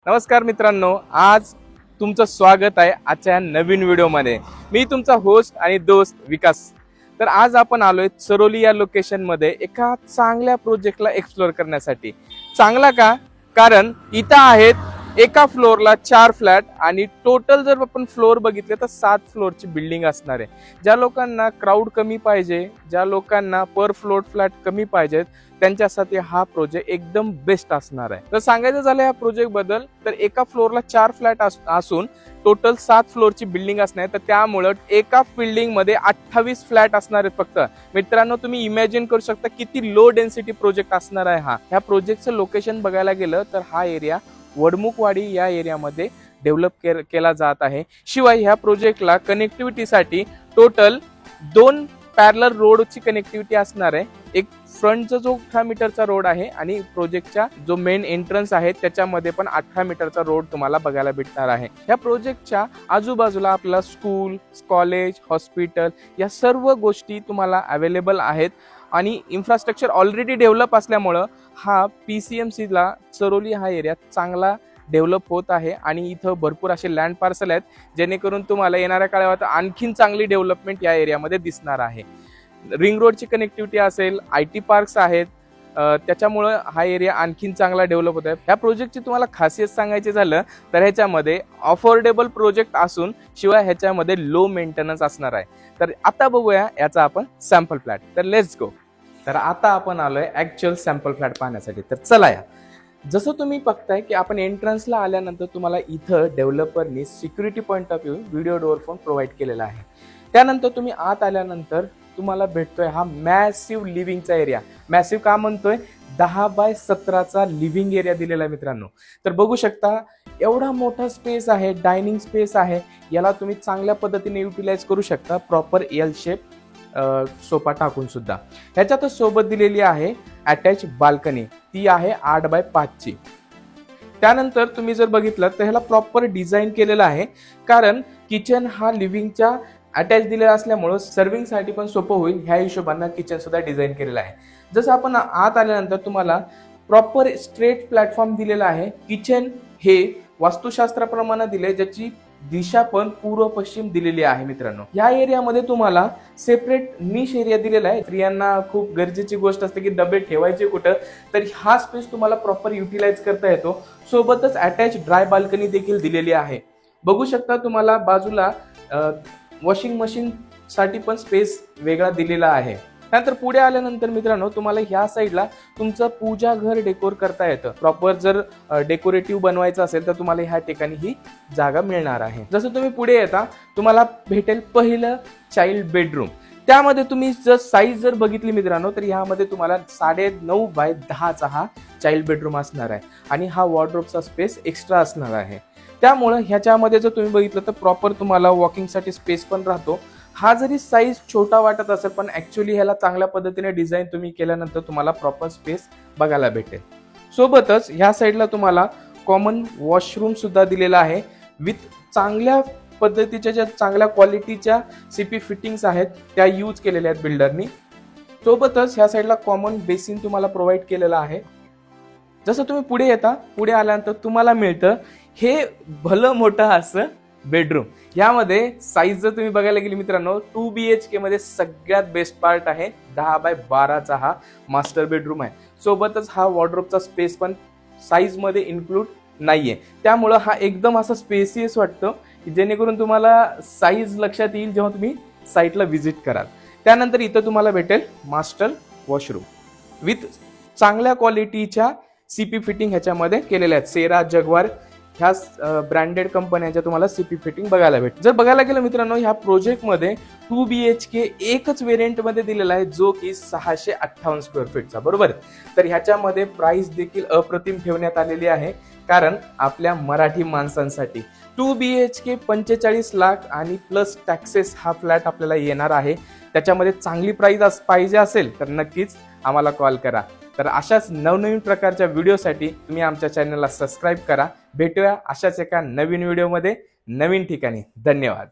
नमस्कार मित्रांनो, आज तुमचं स्वागत आहे आजच्या नवीन व्हिडिओमध्ये। मी तुमचा होस्ट आणि दोस्त विकास। तर आज आपण आलोय चरोली या लोकेशन मध्ये एका चांगल्या प्रोजेक्टला एक्सप्लोर करण्यासाठी। चांगला का? कारण इथं आहेत एका फ्लोअरला 4 फ्लॅट आणि टोटल जर आपण फ्लोअर बघितले तर 7 फ्लोअरची बिल्डिंग असणार आहे। ज्या लोकांना क्राऊड कमी पाहिजे, ज्या लोकांना पर फ्लोअर फ्लॅट कमी पाहिजेत, त्यांच्यासाठी हा प्रोजेक्ट एकदम बेस्ट असणार आहे। तर सांगायचं झालं या प्रोजेक्ट बद्दल तर एका फ्लोअरला 4 फ्लॅट असून टोटल 7 फ्लोअरची बिल्डिंग असणार, तर त्यामुळे एका बिल्डिंग मध्ये 28 फ्लॅट असणार आहेत फक्त। मित्रांनो, तुम्ही इमॅजिन करू शकता किती लो डेन्सिटी प्रोजेक्ट असणार आहे हा। ह्या प्रोजेक्टचं लोकेशन बघायला गेलं तर हा एरिया वडमुखवाडी या एरियामध्ये डेव्हलप केला जात आहे। शिवाय ह्या प्रोजेक्टला कनेक्टिव्हिटीसाठी टोटल 2 पॅरलल रोडची कनेक्टिव्हिटी असणार आहे। एक फ्रंटचा जो 18 मीटरचा रोड आहे आणि प्रोजेक्टचा जो मेन एंट्रन्स आहे त्याच्यामध्ये पण 18 मीटरचा रोड तुम्हाला बघायला भेटणार आहे। या प्रोजेक्टच्या आजूबाजूला आपला स्कूल, कॉलेज, हॉस्पिटल या सर्व गोष्टी तुम्हाला अवेलेबल आहेत आणि इन्फ्रास्ट्रक्चर ऑलरेडी डेव्हलप असल्यामुळं हा PCMC ला चरोली हा एरिया चांगला डेव्हलप होत आहे आणि इथं भरपूर असे लँड पार्सल आहेत जेणेकरून तुम्हाला येणाऱ्या काळात आणखीन चांगली डेव्हलपमेंट या एरियामध्ये दिसणार आहे। रिंग रोडची कनेक्टिव्हिटी असेल, IT पार्क्स आहेत, त्याच्यामुळं हा एरिया आणखीन चांगला डेव्हलप होत आहे। ह्या प्रोजेक्टची तुम्हाला खासियत सांगायची झालं तर ह्याच्यामध्ये अफोर्डेबल प्रोजेक्ट असून शिवाय ह्याच्यामध्ये लो मेंटेनन्स असणार आहे। तर आता बघूया याचा आपण सॅम्पल फ्लॅट। तर लेट्स गो। तर आता आपण आलोय ऍक्च्युअल सॅम्पल फ्लॅट पाहण्यासाठी। तर चला या। जसं तुम्ही बघताय की आपण एंट्रन्सला आल्यानंतर तुम्हाला इथं डेव्हलपरनी security point of view video door phone provide केलेला आहे। त्यानंतर तुम्ही आत आल्यानंतर तुम्हाला भेटतोय हा मॅसिव्ह लिव्हिंगचा एरिया। मॅसिव्ह का म्हणतोय? 10 बाय 17चा लिव्हिंग एरिया दिलेला आहे मित्रांनो। तर बघू शकता एवढा मोठा स्पेस आहे, डायनिंग स्पेस आहे, याला तुम्ही चांगल्या पद्धतीने युटिलाइज करू शकता प्रॉपर L शेप सोफा टाकून सुद्धा। ह्याच्यातच सोबत दिलेली आहे अटॅच बाल्कनी, ती आहे 8 बाय 5ची। त्यानंतर तुम्ही जर बघितलं तर ह्याला प्रॉपर डिझाईन केलेलं आहे, कारण किचन हा लिव्हिंगच्या अटॅच दिलेला असल्यामुळे सर्विंग साठी पण सोपं होईल ह्या हिशोबाने किचन सुद्धा डिझाईन केलेलं आहे। जसं आपण आत आल्यानंतर तुम्हाला प्रॉपर स्ट्रेट प्लॅटफॉर्म दिलेला आहे। किचन हे वास्तुशास्त्राप्रमाणे दिले, ज्याची दिशा पण पूर्व पश्चिम दिलेली आहे मित्रांनो। या एरियामध्ये तुम्हाला सेपरेट निश एरिया दिलेला आहे। स्त्रियांना खूप गरजेची गोष्ट असते की डबे ठेवायचे कुठं, तर हा स्पेस तुम्हाला प्रॉपर युटिलाइज करता येतो। सोबतच अटॅच ड्राय बाल्कनी देखील दिलेली आहे। बघू शकता तुम्हाला बाजूला वॉशिंग मशीन साठी पण स्पेस वेगळा दिलेला आहे। त्यानंतर पुढे आल्यानंतर मित्रांनो तुम्हाला ह्या साईडला तुमचं पूजा घर डेकोर करता येतं। प्रॉपर जर डेकोरेटिव्ह बनवायचं असेल तर तुम्हाला ह्या ठिकाणी ही जागा मिळणार आहे। जसं तुम्ही पुढे येता तुम्हाला भेटेल पहिलं चाइल्ड बेडरूम। त्यामध्ये तुम्ही जर साईज जर बघितली मित्रांनो तर ह्यामध्ये तुम्हाला 9.5 बाय 10चा हा चाइल्ड बेडरूम असणार आहे आणि हा वॉर्डरोबचा स्पेस एक्स्ट्रा असणार आहे। त्यामुळे ह्याच्यामध्ये जर तुम्ही बघितलं तर प्रॉपर तुम्हाला वॉकिंगसाठी स्पेस पण राहतो। हा जरी साईज छोटा वाटत असेल पण ऍक्च्युअली ह्याला चांगल्या पद्धतीने डिझाईन तुम्ही केल्यानंतर तुम्हाला प्रॉपर स्पेस बघायला भेटेल। सोबतच ह्या साईडला तुम्हाला कॉमन वॉशरूम सुद्धा दिलेला आहे विथ चांगल्या पद्धतीच्या ज्या चांगल्या क्वालिटीच्या CP फिटिंग्स आहेत त्या यूज केलेल्या आहेत बिल्डरनी। सोबतच ह्या साईडला कॉमन बेसिन तुम्हाला प्रोव्हाइड केलेला आहे। जसं तुम्ही पुढे येता, पुढे आल्यानंतर तुम्हाला मिळतं हे भलं मोठं असं बेडरूम। यामध्ये साईज जर तुम्ही बघायला गेली मित्रांनो 2 BHK मध्ये सगळ्यात बेस्ट पार्ट आहे 10 बाय 12चा हा मास्टर बेडरूम आहे। सोबतच हा वॉर्डरोबचा स्पेस पण साईज मध्ये इन्क्लूड नाहीये, त्यामुळं हा एकदम असा स्पेसियस वाटतो जेणेकरून तुम्हाला साईज लक्षात येईल जेव्हा तुम्ही साईटला व्हिजिट कराल। त्यानंतर इथं तुम्हाला भेटेल मास्टर वॉशरूम विथ चांगल्या क्वालिटीच्या CP फिटिंग ह्याच्यामध्ये केलेल्या आहेत। सेरा, जगवार ह्या ब्रँडेड कंपन्यांच्या तुम्हाला CP फिटिंग बघायला भेटेल। जर बघायला गेलं मित्रांनो ह्या प्रोजेक्ट मध्ये 2 BHK एकच व्हेरियंट मध्ये दिलेला आहे जो की 658 स्क्वेअर फीटचा, बरोबर। तर ह्याच्यामध्ये प्राइस देखील अप्रतिम ठेवण्यात आलेली आहे, कारण आपल्या मराठी माणसांसाठी 2 BHK 45 लाख आणि प्लस टॅक्सेस हा फ्लॅट आपल्याला येणार आहे। त्याच्यामध्ये चांगली प्राइस पाहिजे असेल तर नक्कीच आम्हाला कॉल करा। तर अशाच नवनवीन प्रकारच्या व्हिडिओसाठी तुम्ही आमच्या चॅनलला सबस्क्राईब करा। भेटूया अशाच एका नवीन व्हिडिओमध्ये नवीन ठिकाणी। धन्यवाद।